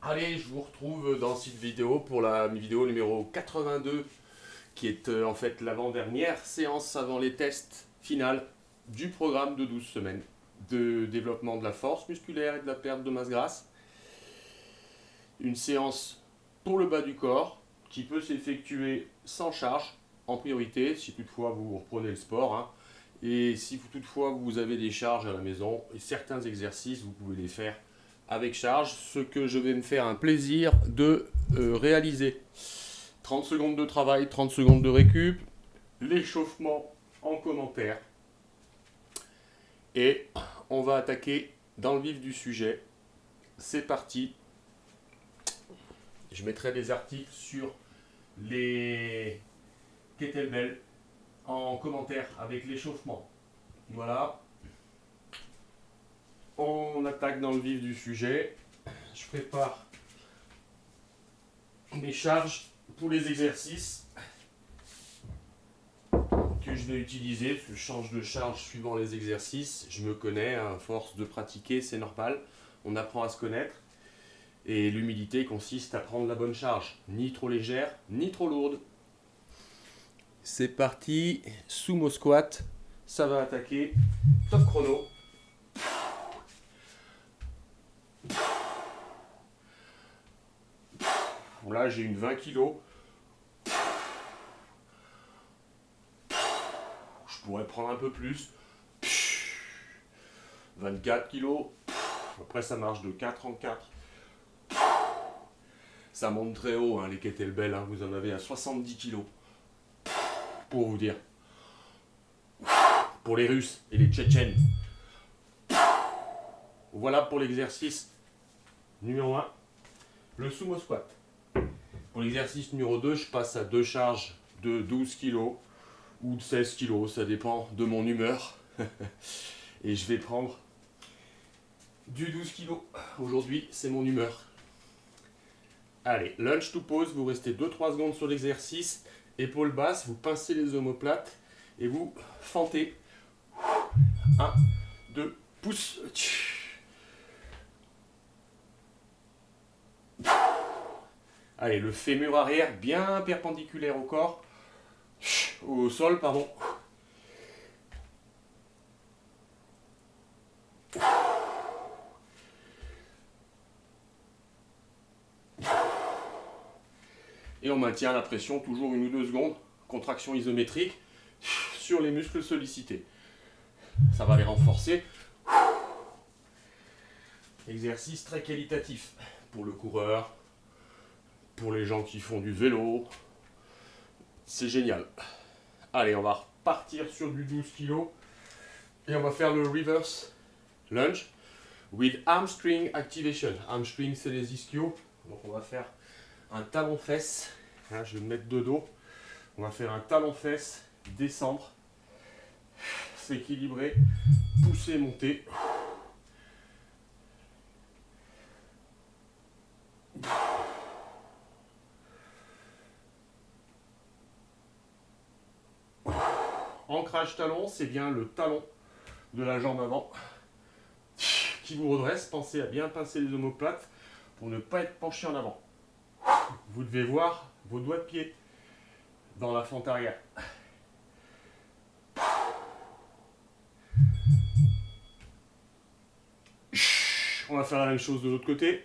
Allez, je vous retrouve dans cette vidéo pour la vidéo numéro 82, qui est en fait l'avant-dernière séance avant les tests finales du programme de 12 semaines de développement de la force musculaire et de la perte de masse grasse. Une séance pour le bas du corps qui peut s'effectuer sans charge en priorité, si toutefois vous reprenez le sport, hein. Et si toutefois vous avez des charges à la maison, et certains exercices, vous pouvez les faire avec charge, ce que je vais me faire un plaisir de réaliser. 30 secondes de travail, 30 secondes de récup, l'échauffement en commentaire. Et on va attaquer dans le vif du sujet. C'est parti. Je mettrai des articles sur les kettlebells en commentaire avec l'échauffement. Voilà. On attaque dans le vif du sujet. Je prépare mes charges pour les exercices que je vais utiliser. Je change de charge suivant les exercices. Je me connais, à force de pratiquer, c'est normal. On apprend à se connaître. Et l'humilité consiste à prendre la bonne charge. Ni trop légère, ni trop lourde. C'est parti. Sumo squat. Ça va attaquer. Top chrono. Là, j'ai une 20 kg. Je pourrais prendre un peu plus. 24 kg. Après, ça marche de 4 en 4. Ça monte très haut, hein, les kettlebells. Hein. Vous en avez à 70 kg. Pour vous dire. Pour les Russes et les Tchétchènes. Voilà pour l'exercice numéro 1. Le sumo squat. Pour l'exercice numéro 2, je passe à deux charges de 12 kg ou de 16 kg. Ça dépend de mon humeur. Et je vais prendre du 12 kg. Aujourd'hui, c'est mon humeur. Allez, lunge to pause. Vous restez 2-3 secondes sur l'exercice. Épaules basses, vous pincez les omoplates et vous fentez. 1, 2, pouce. Allez, le fémur arrière bien perpendiculaire au corps. Au sol, pardon. Et on maintient la pression toujours 1 ou 2 secondes. Contraction isométrique sur les muscles sollicités. Ça va les renforcer. Exercice très qualitatif pour le coureur, pour les gens qui font du vélo. C'est génial. Allez, on va repartir sur du 12 kg et on va faire le reverse lunge with hamstring activation. Hamstring, c'est les ischios. Donc on va faire un talon-fesse. Hein, je vais me mettre de dos. On va faire un talon-fesse, descendre, s'équilibrer, pousser, monter. Ancrage talon, c'est bien le talon de la jambe avant qui vous redresse. Pensez à bien pincer les omoplates pour ne pas être penché en avant. Vous devez voir vos doigts de pied dans la fente arrière. On va faire la même chose de l'autre côté.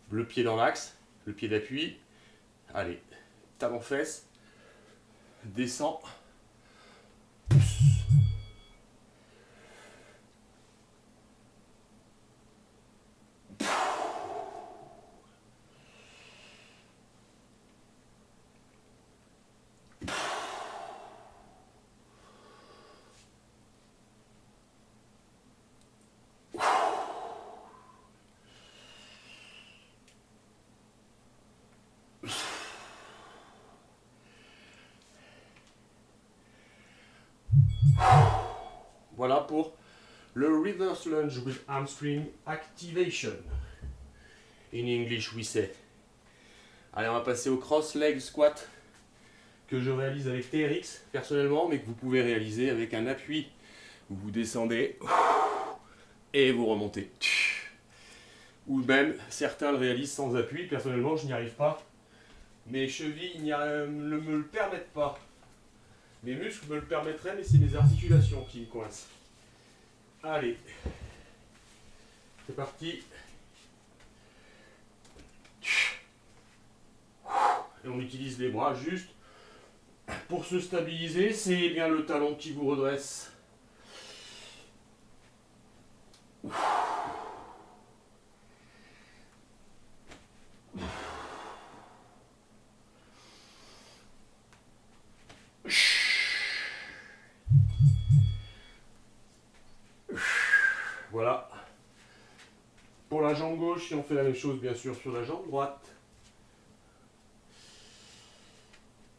Le pied dans l'axe, le pied d'appui. Allez, talon-fesse, descend, pousse. Voilà pour le reverse lunge with hamstring activation. In English we say. Allez, on va passer au cross leg squat que je réalise avec TRX personnellement, mais que vous pouvez réaliser avec un appui où vous descendez et vous remontez. Ou même certains le réalisent sans appui. Personnellement, je n'y arrive pas. Mes chevilles ne me le permettent pas. Mes muscles me le permettraient, mais c'est mes articulations qui me coincent. Allez, c'est parti. Et on utilise les bras juste pour se stabiliser. C'est bien le talon qui vous redresse. Voilà. Pour la jambe gauche, si on fait la même chose bien sûr sur la jambe droite.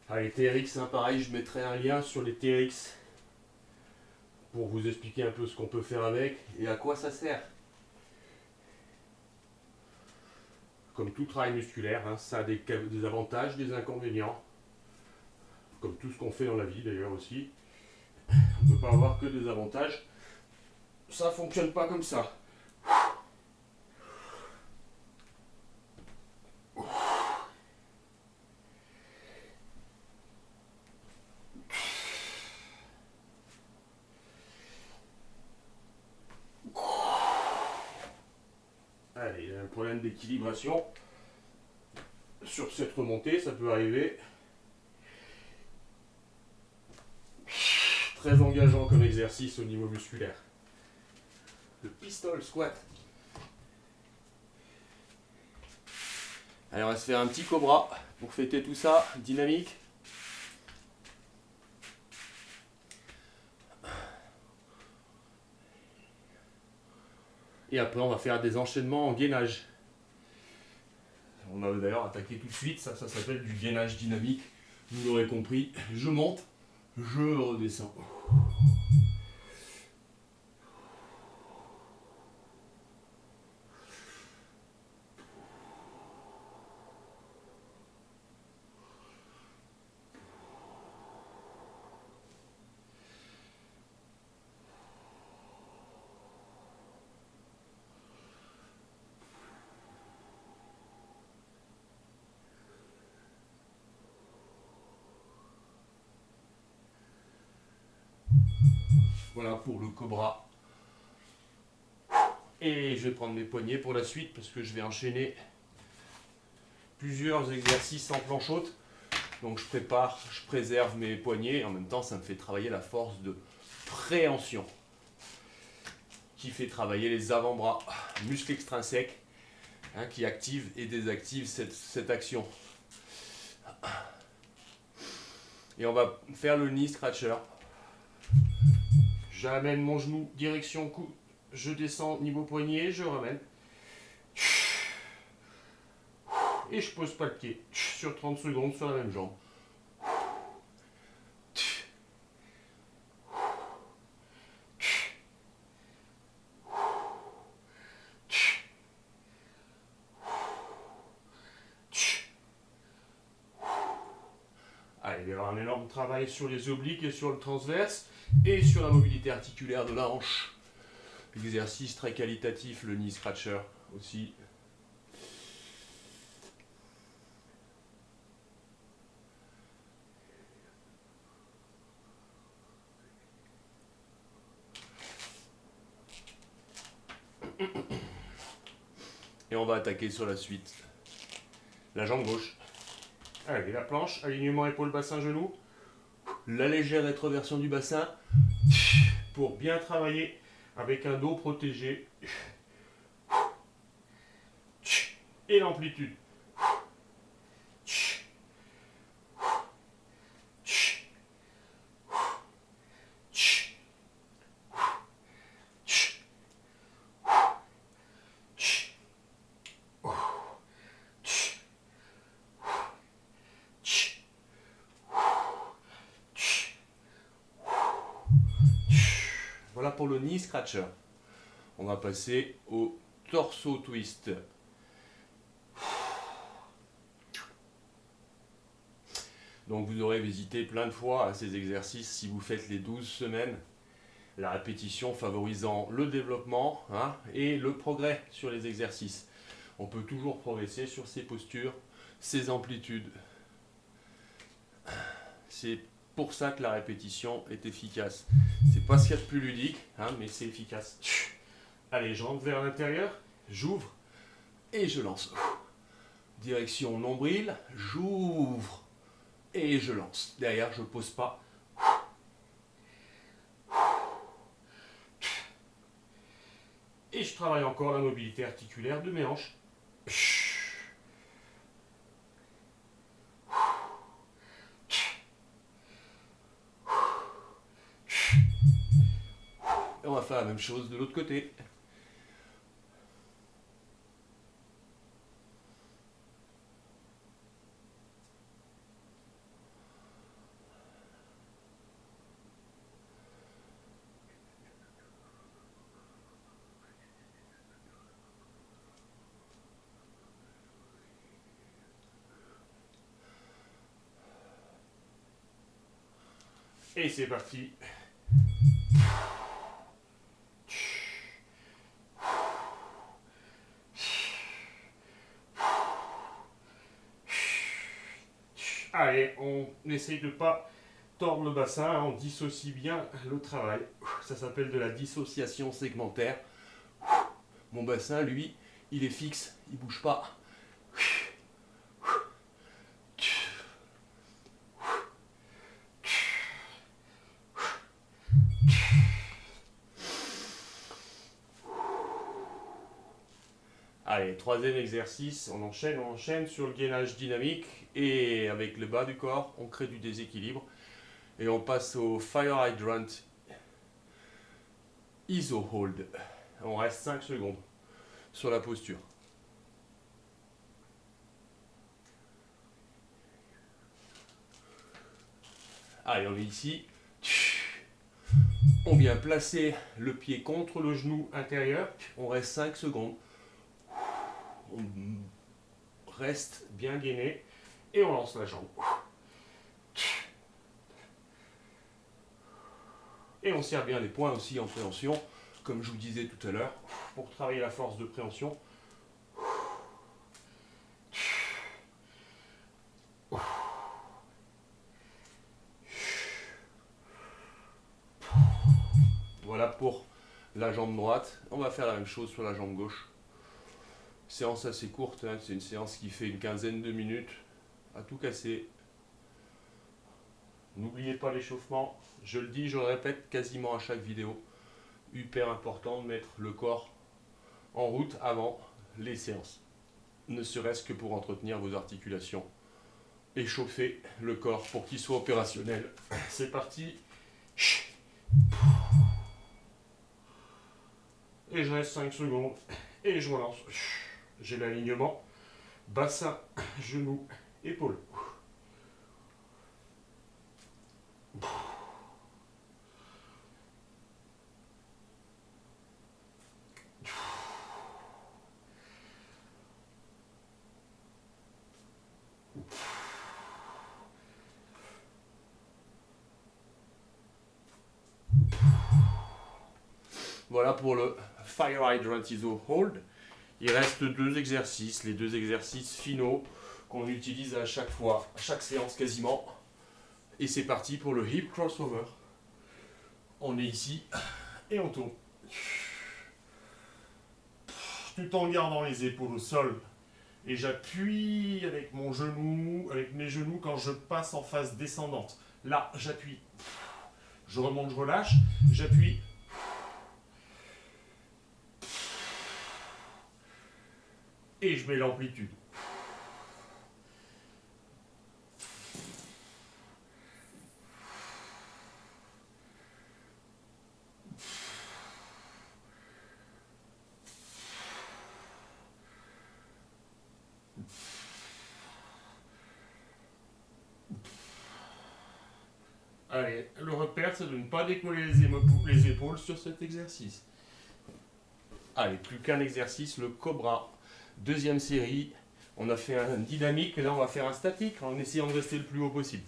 Allez, TRX, hein, pareil, je mettrai un lien sur les TRX pour vous expliquer un peu ce qu'on peut faire avec et à quoi ça sert. Comme tout travail musculaire, hein, ça a des avantages, des inconvénients. Comme tout ce qu'on fait dans la vie d'ailleurs aussi. On ne peut pas avoir que des avantages. Ça ne fonctionne pas comme ça. Allez, il y a un problème d'équilibration sur cette remontée, ça peut arriver. Très engageant comme exercice au niveau musculaire. Le pistol squat. Allez, on va se faire un petit cobra pour fêter tout ça, dynamique. Et après, on va faire des enchaînements en gainage. On va d'ailleurs attaquer tout de suite, ça s'appelle du gainage dynamique. Vous l'aurez compris, je monte, je redescends. Voilà pour le cobra. Et je vais prendre mes poignets pour la suite parce que je vais enchaîner plusieurs exercices en planche haute. Donc je préserve mes poignets et en même temps ça me fait travailler la force de préhension qui fait travailler les avant-bras, muscles extrinsèques, hein, qui activent et désactivent cette action. Et on va faire le knee scratcher. J'amène mon genou direction cou, je descends niveau poignet, je ramène. Et je pose pas le pied sur 30 secondes sur la même jambe. Allez, il y aura un énorme travail sur les obliques et sur le transverse et sur la mobilité articulaire de la hanche. Exercice très qualitatif, le knee scratcher aussi. Et on va attaquer sur la suite. La jambe gauche. Allez, la planche, alignement épaule-bassin-genou. La légère rétroversion du bassin pour bien travailler avec un dos protégé. Et l'amplitude. Voilà pour le knee scratcher. On va passer au torso twist. Donc vous aurez visité plein de fois à ces exercices si vous faites les 12 semaines. La répétition favorisant le développement et le progrès sur les exercices. On peut toujours progresser sur ses postures, ses amplitudes. C'est pour ça que la répétition est efficace. C'est pas ce qu'il y a de plus ludique, mais c'est efficace. Allez, je rentre vers l'intérieur, j'ouvre et je lance. Direction nombril, j'ouvre et je lance. Derrière, je ne pose pas. Et je travaille encore la mobilité articulaire de mes hanches. Et on va faire la même chose de l'autre côté. Et c'est parti. Allez, on essaye de ne pas tordre le bassin, on dissocie bien le travail. Ça s'appelle de la dissociation segmentaire. Mon bassin, lui, il est fixe, il ne bouge pas. Allez, troisième exercice, on enchaîne sur le gainage dynamique et avec le bas du corps, on crée du déséquilibre et on passe au Fire Hydrant ISO Hold. On reste 5 secondes sur la posture. Allez, on est ici. On vient placer le pied contre le genou intérieur, on reste 5 secondes. On reste bien gainé et on lance la jambe. Et on serre bien les poings aussi en préhension, comme je vous disais tout à l'heure, pour travailler la force de préhension. Voilà pour la jambe droite. On va faire la même chose sur la jambe gauche. Séance assez courte, c'est une séance qui fait une quinzaine de minutes à tout casser. N'oubliez pas l'échauffement, je le dis, je le répète quasiment à chaque vidéo. Hyper important de mettre le corps en route avant les séances. Ne serait-ce que pour entretenir vos articulations. Échauffer le corps pour qu'il soit opérationnel. C'est parti. Et je reste 5 secondes. Et je relance. J'ai l'alignement. Bassin, genou, épaule. Voilà pour le Fire Hydrant ISO Hold. Il reste 2 exercices, les 2 exercices finaux qu'on utilise à chaque fois, à chaque séance quasiment. Et c'est parti pour le Hip Crossover. On est ici et on tourne. Tout en gardant les épaules au sol. Et j'appuie avec mon genou, avec mes genoux quand je passe en phase descendante. Là, j'appuie. Je remonte, je relâche, j'appuie. Et je mets l'amplitude. Allez, le repère, c'est de ne pas décoller les épaules sur cet exercice. Allez, plus qu'un exercice, le Cobra. Deuxième série. On a fait un dynamique, et là on va faire un statique en essayant de rester le plus haut possible.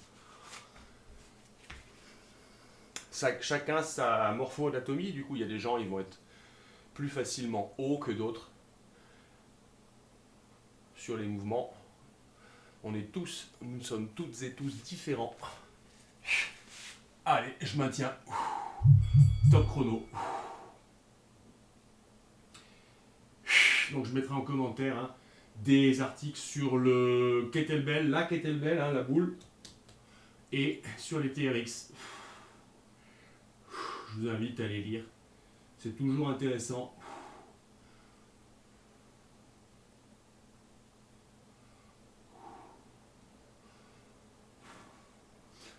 Chacun sa morpho-anatomie, du coup il y a des gens qui vont être plus facilement hauts que d'autres sur les mouvements. Nous sommes toutes et tous différents. Allez, je maintiens. Top chrono. Donc je mettrai en commentaire des articles sur le kettlebell, la kettlebell, la boule, et sur les TRX. Je vous invite à les lire. C'est toujours intéressant.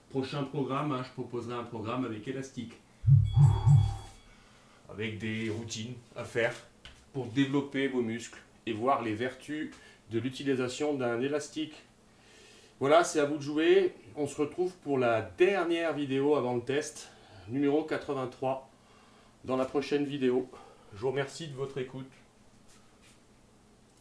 Prochain programme, je proposerai un programme avec élastique. Avec des routines à faire pour développer vos muscles et voir les vertus de l'utilisation d'un élastique. Voilà, c'est à vous de jouer. On se retrouve pour la dernière vidéo avant le test, numéro 83, dans la prochaine vidéo. Je vous remercie de votre écoute.